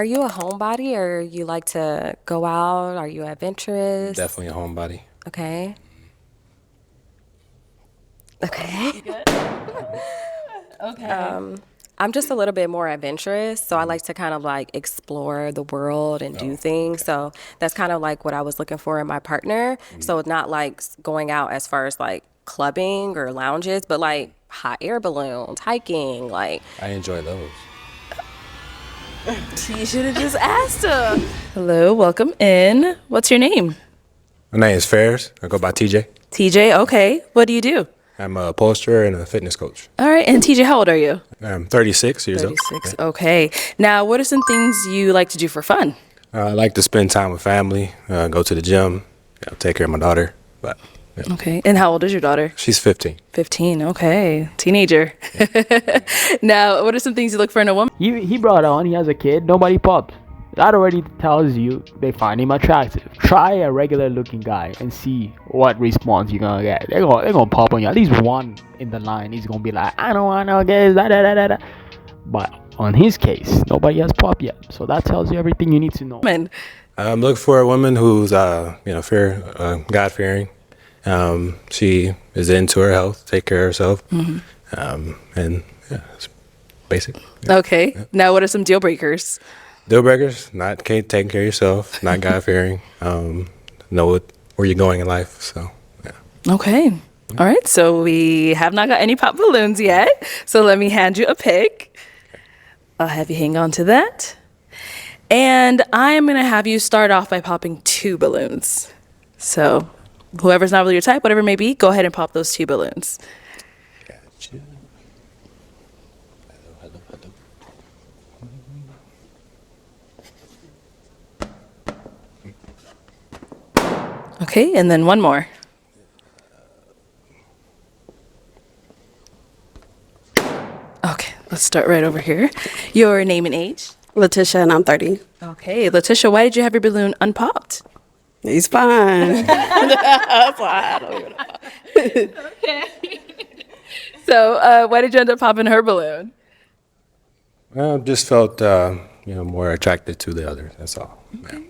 Are you a homebody or you like to go out? Are you adventurous? Definitely a homebody. Okay. Okay. Okay. I'm just a little bit more adventurous, so I like to kind of like explore the world and do things. So that's kind of like what I was looking for in my partner. So it's not like going out as far as like clubbing or lounges, but like hot air balloons, hiking, like I enjoy those. You should have just asked her. Hello, welcome in. What's your name? My name is Ferris. I go by TJ. TJ, okay. What do you do? I'm a upholsterer and a fitness coach. All right, and TJ, how old are you? I'm 36 years old. 36, okay. Now, what are some things you like to do for fun? I like to spend time with family, go to the gym, take care of my daughter. But Okay, and how old is your daughter? she's 15. 15, okay. Teenager. Now, what are some things you look for in a woman? He brought on, he has a kid, nobody popped. That already tells you they find him attractive. Try a regular looking guy and see what response you're gonna get. They're gonna pop on you. At least one in the line is gonna be like, I don't want no guys, da da da da da. But on his case, nobody has popped yet. So that tells you everything you need to know. Woman. I'm looking for a woman who's, God-fearing. She is into her health, take care of herself, and it's basic. Yeah. Okay, now what are some deal breakers? Deal breakers: not taking care of yourself, not God-fearing, know where you're going in life. So, yeah. Okay. All right. So we have not got any pop balloons yet. So let me hand you a pick. I'll have you hang on to that. And I am going to have you start off by popping 2 balloons. So whoever's not really your type, whatever it may be, go ahead and pop those 2 balloons. Gotcha. Hello. Okay. And then one more. Okay. Let's start right over here. Your name and age. Letitia, and I'm 30. Okay. Letitia, why did you have your balloon unpopped? He's fine. That's why I don't even know. So why did you end up popping her balloon? I just felt, more attracted to the other. That's all. Yeah.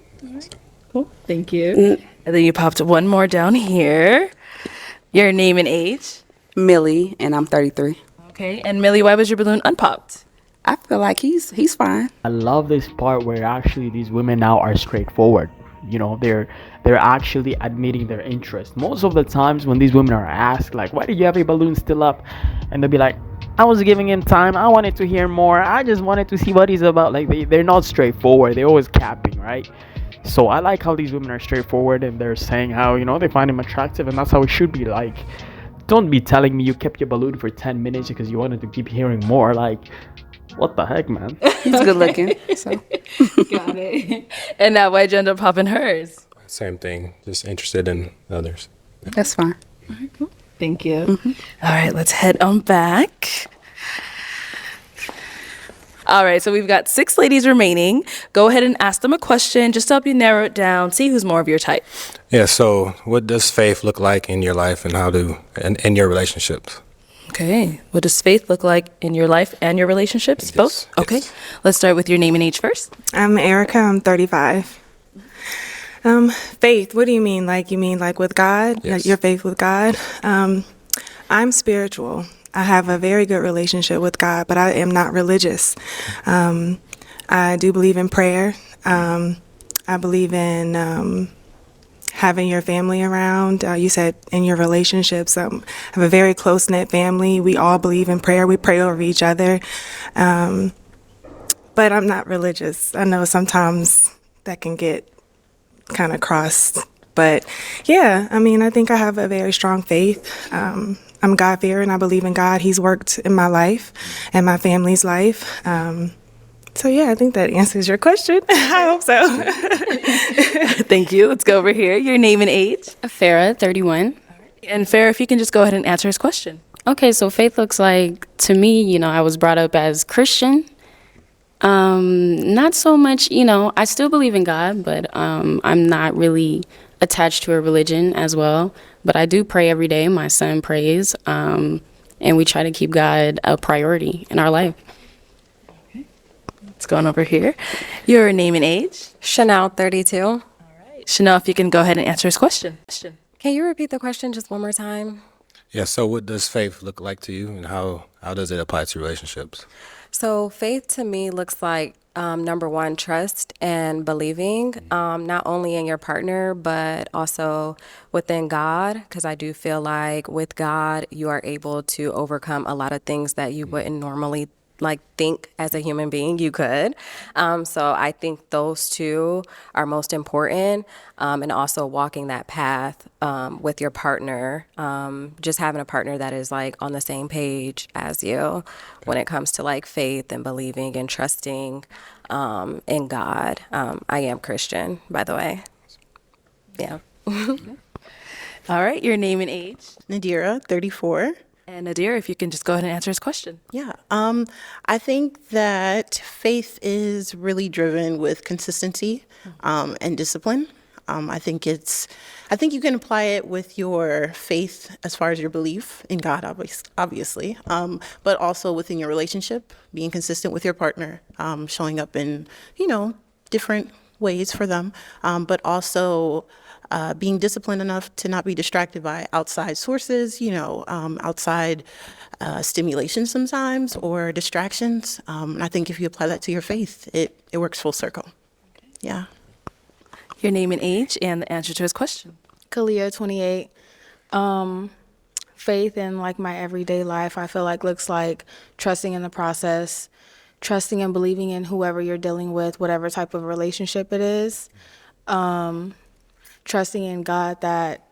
Cool. Thank you. And then you popped one more down here. Your name and age. Millie, and I'm 33. Okay. And Millie, why was your balloon unpopped? I feel like he's fine. I love this part where actually these women now are straightforward. You know, they're actually admitting their interest. Most of the times when these women are asked, like, why do you have your balloon still up? And they'll be like, I was giving him time. I wanted to hear more. I just wanted to see what he's about. Like, they're not straightforward. They're always capping, right? So I like how these women are straightforward and they're saying how, they find him attractive, and that's how it should be. Like, don't be telling me you kept your balloon for 10 minutes because you wanted to keep hearing more. Like, what the heck, man? He's good looking. So Got it. And now why'd you end up popping hers? Same thing. Just interested in others. that's fine. Thank you. All right, let's head on back. All right, so we've got 6 ladies remaining. Go ahead and ask them a question just to help you narrow it down, see who's more of your type. Yeah. So, what does faith look like in your life, and in your relationships? Okay, what does faith look like in your life and your relationships? Yes, Both? Okay, yes. let's start with your name and age first. I'm Erica. I'm 35. Faith. What do you mean? Like, you mean like with God? Yes. Like your faith with God? I'm spiritual. I have a very good relationship with God, but I am not religious. I do believe in prayer. I believe in having your family around. You said in your relationships. I have a very close-knit family. We all believe in prayer. We pray over each other. But I'm not religious. I know sometimes that can get kind of crossed. But yeah, I mean, I think I have a very strong faith. I'm God-fearing. I believe in God. He's worked in my life and my family's life. So yeah, I think that answers your question. I hope so. Thank you. Let's go over here. Your name and age. Farah, 31. And Farah, if you can just go ahead and answer his question. Okay, so faith looks like, to me, I was brought up as Christian. Not so much, I still believe in God, but I'm not really attached to a religion as well. But I do pray every day. My son prays, and we try to keep God a priority in our life. It's going over here. Your name and age. Chanel, 32. Chanel, if you can go ahead and answer his question. Can you repeat the question just one more time? Yeah. So, what does faith look like to you, and how does it apply to relationships? So faith to me looks like number one, trust and believing, not only in your partner, but also within God. Because I do feel like with God, you are able to overcome a lot of things that you wouldn't normally like think as a human being you could. So I think those two are most important. And also walking that path with your partner, just having a partner that is like on the same page as you when it comes to like faith and believing and trusting in God. I am Christian, by the way. Yeah. All right, your name and age. Nadira, 34. And Nadir, if you can just go ahead and answer his question. Yeah. I think that faith is really driven with consistency and discipline. I think you can apply it with your faith as far as your belief in God, obviously, but also within your relationship, being consistent with your partner, showing up in, different ways for them, but also being disciplined enough to not be distracted by outside sources, outside stimulation sometimes or distractions. And I think if you apply that to your faith, it works full circle. Yeah. Your name and age and the answer to his question. Kalia, 28. Faith in like my everyday life, I feel like looks like trusting in the process, trusting and believing in whoever you're dealing with, whatever type of relationship it is. Trusting in God that,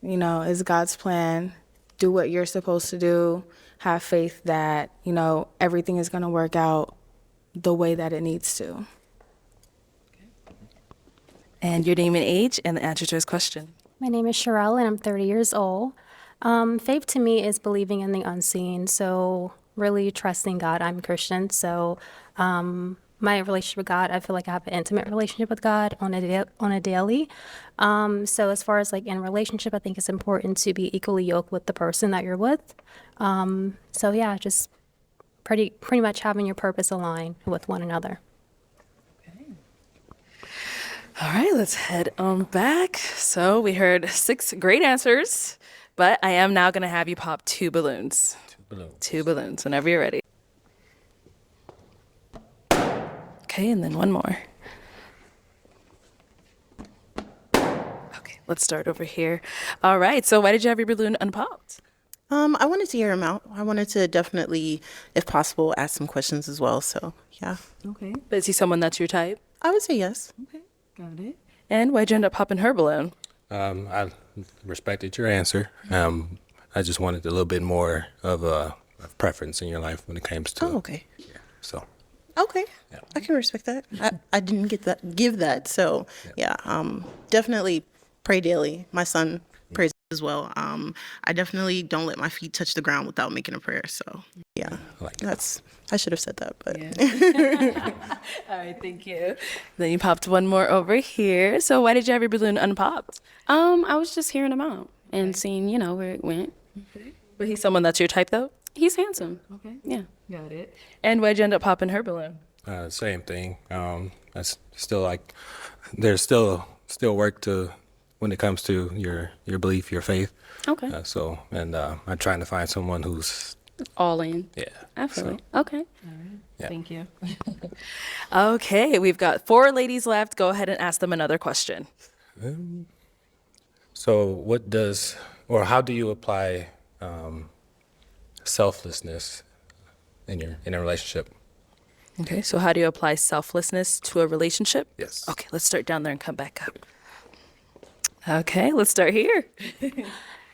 is God's plan. Do what you're supposed to do. Have faith that, everything is going to work out the way that it needs to. And your name and age and the answer to his question. My name is Sherelle, and I'm 30 years old. Faith to me is believing in the unseen. So really trusting God. I'm Christian, so my relationship with God, I feel like I have an intimate relationship with God on a daily. So as far as like in relationship, I think it's important to be equally yoked with the person that you're with. So yeah, just pretty much having your purpose align with one another. All right, let's head on back. So we heard 6 great answers, but I am now going to have you pop 2 balloons. 2 balloons, whenever you're ready. Okay, and then one more. Okay, let's start over here. All right, so why did you have your balloon unpopped? I wanted to hear him out. I wanted to definitely, if possible, ask some questions as well. So, yeah. Okay. But is he someone that's your type? I would say yes. Okay, got it. And why'd you end up popping her balloon? I respected your answer. I just wanted a little bit more of a preference in your life when it comes to. Oh, okay. Yeah. So. Okay. Yeah. I can respect that. I didn't give that. So, yeah, definitely pray daily. My son prays as well. I definitely don't let my feet touch the ground without making a prayer. So, yeah, I should have said that, but. Yeah. All right, thank you. Then you popped one more over here. So why did you have your balloon unpopped? I was just hearing him out and seeing, where it went. Okay. But he's someone that's your type, though? He's handsome. Okay. Yeah. Got it. And why'd you end up popping her balloon? Same thing. That's still like there's still work to when it comes to your belief, your faith. Okay. I'm trying to find someone who's all in. Yeah. Absolutely. Okay. All right. Yeah. Thank you. Okay, we've got 4 ladies left. Go ahead and ask them another question. So how do you apply selflessness in a relationship? Okay, so how do you apply selflessness to a relationship? Yes. Okay, let's start down there and come back up. Okay, let's start here.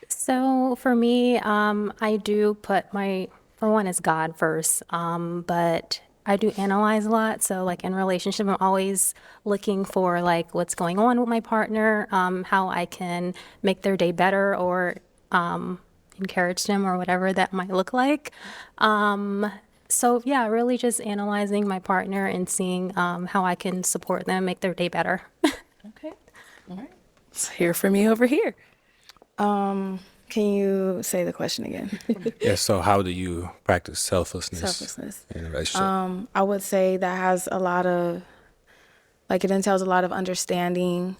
So for me, I do put for one is God first, but I do analyze a lot. So like in relationship, I'm always looking for like what's going on with my partner, how I can make their day better or encourage them or whatever that might look like. So yeah, really just analyzing my partner and seeing how I can support them, make their day better. Okay, all right. Let's hear from you over here. Can you say the question again? Yeah. So how do you practice selflessness? Selflessness. In a relationship? I would say that has a lot of, like, it entails a lot of understanding,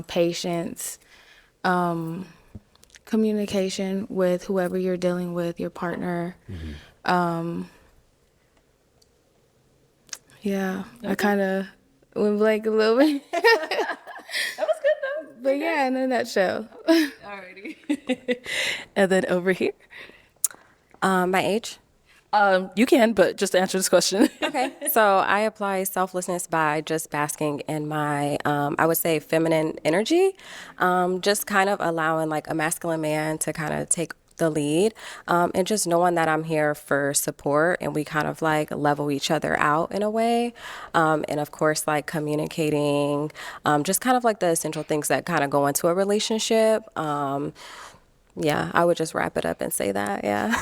patience, communication with whoever you're dealing with, your partner. Yeah, I kind of went blank a little bit. That was good though. But yeah, in a nutshell. Alrighty. And then over here. My age. You can, but just to answer this question. Okay. So I apply selflessness by just basking in my, I would say, feminine energy. Just kind of allowing like a masculine man to kind of take the lead, and just knowing that I'm here for support and we kind of like level each other out in a way. And of course, like communicating, just kind of like the essential things that kind of go into a relationship. Yeah, I would just wrap it up and say that. Yeah.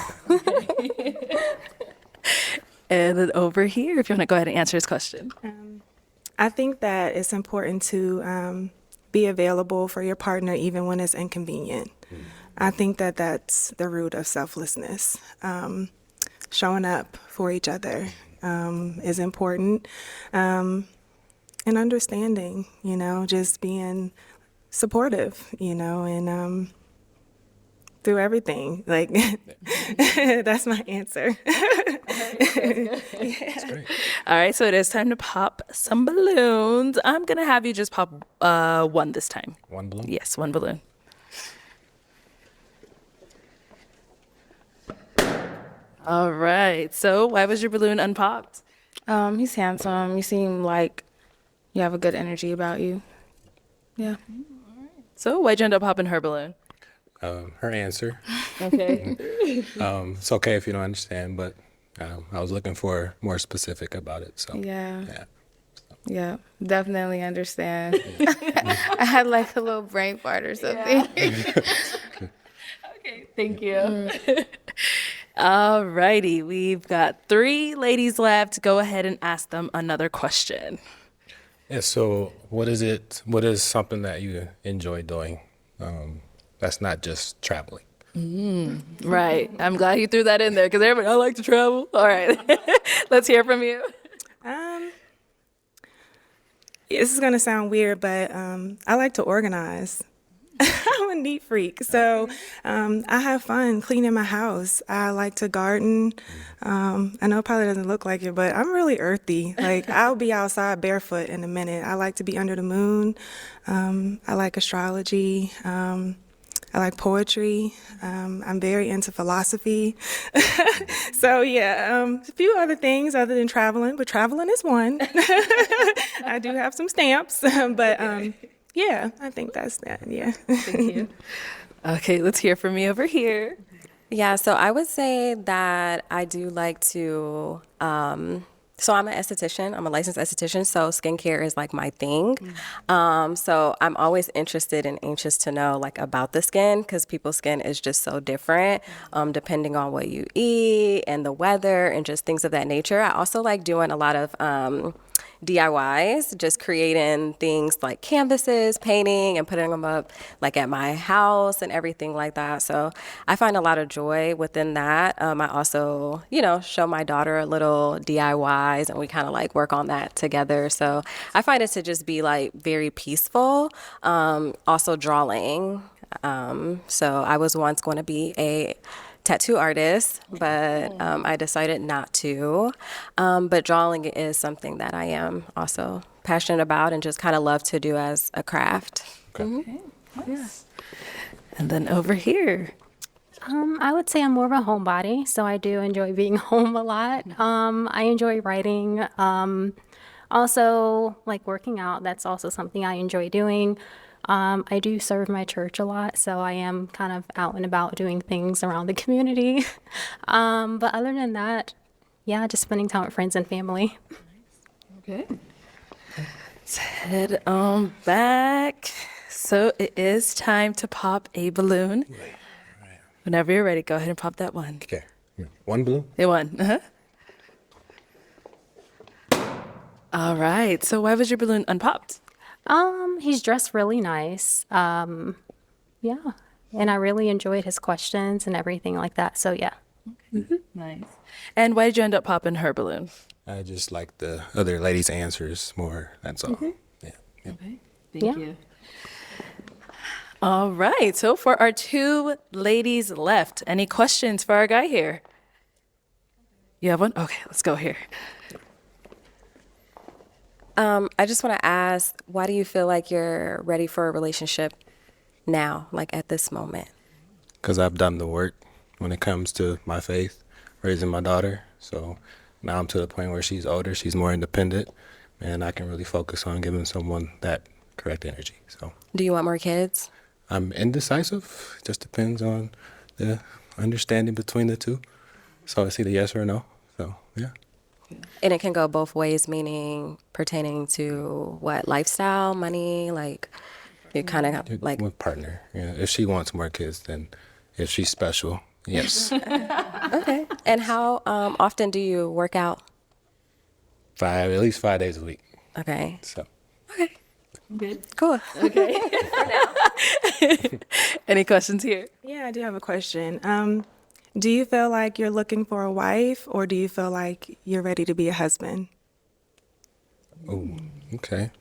And then over here, if you want to go ahead and answer his question. I think that it's important to be available for your partner even when it's inconvenient. I think that that's the root of selflessness. Showing up for each other is important. And understanding, just being supportive, and through everything. Like, that's my answer. All right, so it is time to pop some balloons. I'm going to have you just pop one this time. One balloon? Yes, one balloon. All right, so why was your balloon unpopped? He's handsome. You seem like you have a good energy about you. Yeah. So why'd you end up popping her balloon? Her answer. Okay. It's okay if you don't understand, but I was looking for more specific about it. So Yeah. Yeah, definitely understand. I had like a little brain fart or something. Okay, thank you. All righty, we've got 3 ladies left. Go ahead and ask them another question. Yeah. So what is something that you enjoy doing? That's not just traveling. Right, I'm glad you threw that in there because everybody, I like to travel. All right, let's hear from you. This is going to sound weird, but I like to organize. I'm a neat freak. So I have fun cleaning my house. I like to garden. I know it probably doesn't look like it, but I'm really earthy. Like, I'll be outside barefoot in a minute. I like to be under the moon. I like astrology. I like poetry. I'm very into philosophy. So yeah, a few other things other than traveling, but traveling is one. I do have some stamps, but yeah, I think that's that. Yeah. Thank you. Okay, let's hear from you over here. Yeah, so I would say that I do like to, so I'm an esthetician. I'm a licensed esthetician, so skincare is like my thing. So I'm always interested and anxious to know like about the skin because people's skin is just so different depending on what you eat and the weather and just things of that nature. I also like doing a lot of DIYs, just creating things like canvases, painting, and putting them up like at my house and everything like that. So I find a lot of joy within that. I also, show my daughter a little DIYs and we kind of like work on that together. So I find it to just be like very peaceful. Also drawing. So I was once going to be a tattoo artist, but I decided not to. But drawing is something that I am also passionate about and just kind of love to do as a craft. Okay. Yes. And then over here. I would say I'm more of a homebody, so I do enjoy being home a lot. I enjoy writing. Also, like working out, that's also something I enjoy doing. I do serve my church a lot, so I am kind of out and about doing things around the community. But other than that, yeah, just spending time with friends and family. Okay. Let's head on back. So it is time to pop a balloon. Right. Whenever you're ready, go ahead and pop that one. Okay. One balloon? It won. All right. So why was your balloon unpopped? He's dressed really nice. Yeah. And I really enjoyed his questions and everything like that. So yeah. Nice. And why did you end up popping her balloon? I just like the other ladies' answers more. That's all. Yeah. Yeah. Thank you. All right. So for our two ladies left, any questions for our guy here? You have one? Okay, let's go here. I just want to ask, why do you feel like you're ready for a relationship now, like at this moment? Because I've done the work when it comes to my faith, raising my daughter. So now I'm to the point where she's older, she's more independent, and I can really focus on giving someone that correct energy. So Do you want more kids? I'm indecisive. It just depends on the understanding between the two. So it's either yes or no. So yeah. And it can go both ways, meaning pertaining to what, lifestyle, money, like you kind of like. With partner. Yeah. If she wants more kids, then if she's special, yes. Okay. And how often do you work out? At least 5 days a week. Okay. So Cool. Any questions here? Yeah, I do have a question. Do you feel like you're looking for a wife, or do you feel like you're ready to be a husband? oh, okay.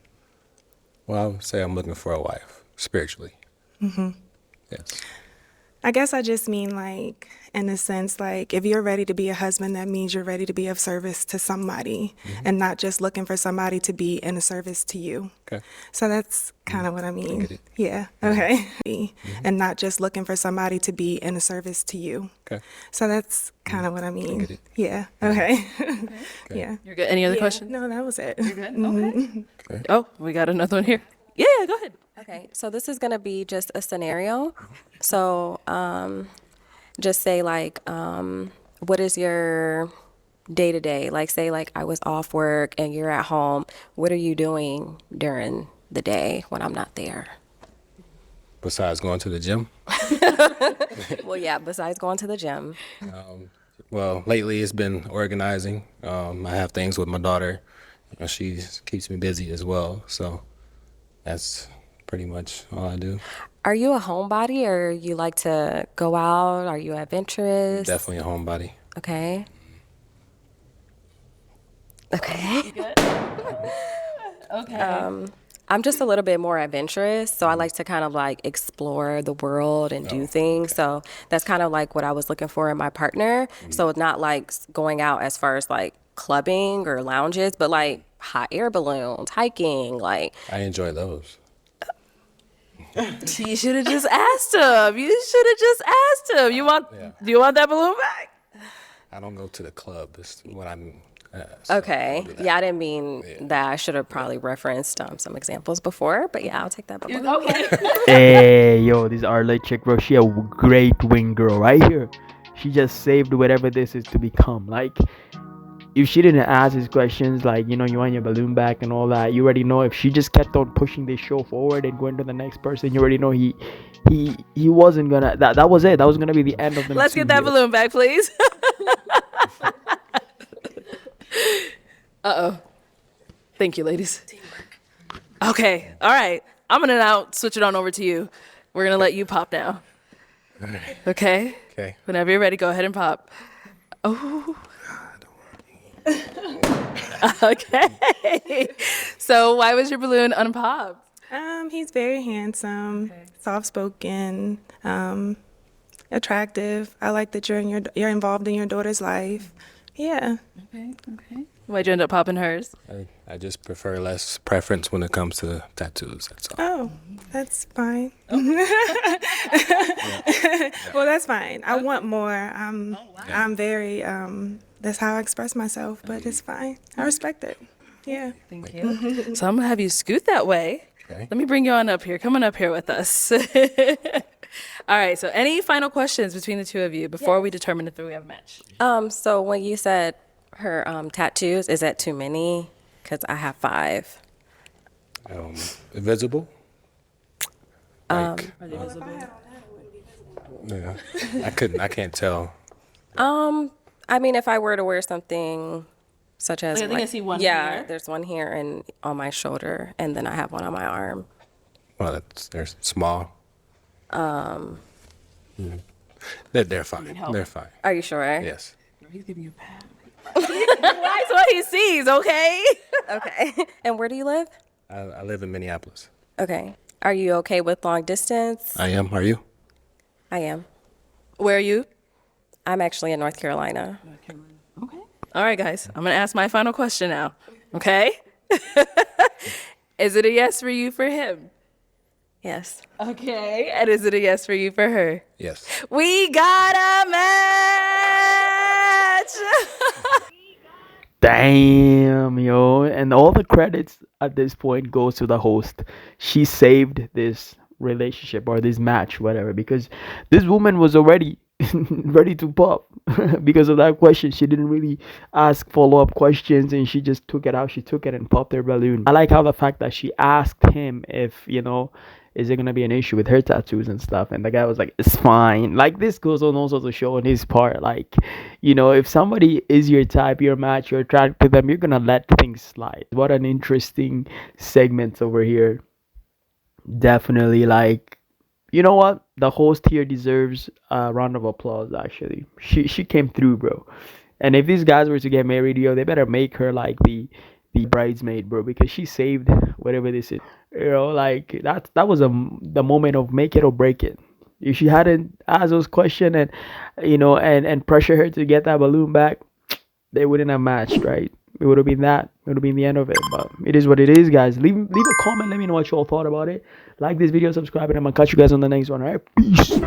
Well, I would say I'm looking for a wife, spiritually. Yes. I guess I just mean, like, in a sense, like, if you're ready to be a husband, that means you're ready to be of service to somebody and not just looking for somebody to be in a service to you. Okay. So that's kind of what I mean. get it. Yeah. Okay. And not just looking for somebody to be in a service to you. Okay. So that's kind of what I mean. get it. Yeah. Okay. Yeah. You're good. Any other Yeah. questions? No, that was it. Okay. Oh, we got another one here. Yeah, go ahead. Okay, so this is gonna be just a scenario. So just say like, what is your day to day? Like say like I was off work and you're at home. What are you doing during the day when I'm not there? Besides going to the gym? Well, yeah, besides going to the gym. Well, lately it's been organizing. I have things with my daughter. She keeps me busy as well. So that's pretty much all I do. Are you a homebody or you like to go out? Are you adventurous? Definitely a homebody. Okay. Okay. Okay. I'm just a little bit more adventurous, so I like to kind of like explore the world and do things. So that's kind of like what I was looking for in my partner. So it's not like going out as far as like clubbing or lounges, but like hot air balloons, hiking, like I enjoy those. You should have just asked him. You should have just asked him. Do you want that balloon back? I don't go to the club. It's what I'm. okay. Yeah, I didn't mean that. I should have probably referenced some examples before, but yeah, I'll take that balloon. Okay. Hey, yo, this Arlette chick, bro. She a great wing girl right here. She just saved whatever this is to become. Like, if she didn't ask these questions, like, you want your balloon back and all that, you already know if she just kept on pushing this show forward and going to the next person, you already know he wasn't gonna, that was it. That was gonna be the end of the Let's get that balloon back, please. Uh-oh. Thank you, ladies. Okay. All right. I'm going to now switch it on over to you. We're going to let you pop now. Okay? Okay. Whenever you're ready, go ahead and pop. Oh. Okay. So why was your balloon unpopped? He's very handsome, soft-spoken, attractive. I like that you're involved in your daughter's life. Yeah. Okay. Why'd you end up popping hers? I just prefer less preference when it comes to tattoos. That's all. Oh, that's fine. Well, that's fine. I want more. I'm very. That's how I express myself, but it's fine. I respect it. Yeah. Thank you. So I'm going to have you scoot that way. Okay. Let me bring you on up here. Come on up here with us. All right. So any final questions between the two of you before we determine if we have a match? So when you said her tattoos, is that too many? Because I have 5. Visible? Are they visible? Yeah. I can't tell. I mean, if I were to wear something such as, I think I see one yeah, here. there's one here and on my shoulder, and then I have one on my arm. Well, they're small. They're fine. They're fine. Are you sure? Yes. That's what he sees, okay? Okay. And where do you live? I live in Minneapolis. Okay. Are you okay with long distance? I am. Are you? I am. Where are you? I'm actually in North Carolina. All right, guys. I'm going to ask my final question now, okay? Is it a yes for you for him? Yes. Okay. And is it a yes for you for her? Yes. We got a match! Damn, yo. And all the credits at this point goes to the host. She saved this relationship or this match, whatever, because this woman was already ready to pop because of that question. She didn't really ask follow-up questions and she just took it out. She took it and popped her balloon. I like how the fact that she asked him if, is there gonna be an issue with her tattoos and stuff? And the guy was like, it's fine. Like, this goes on also to show on his part, like, if somebody is your type, your match, you're attracted to them, you're gonna let things slide. What an interesting segment over here. Definitely, like, you know what? The host here deserves a round of applause. Actually, she came through, bro. And if these guys were to get married, yo, they better make her like the bridesmaid, bro, because she saved whatever this is. Like that was the moment of make it or break it. If she hadn't asked those questions and and pressure her to get that balloon back, they wouldn't have matched, right? It would have been that. It would have been the end of it. But it is what it is, guys. Leave a comment. Let me know what you all thought about it. Like this video, subscribe, and I'm gonna catch you guys on the next one. All right, peace.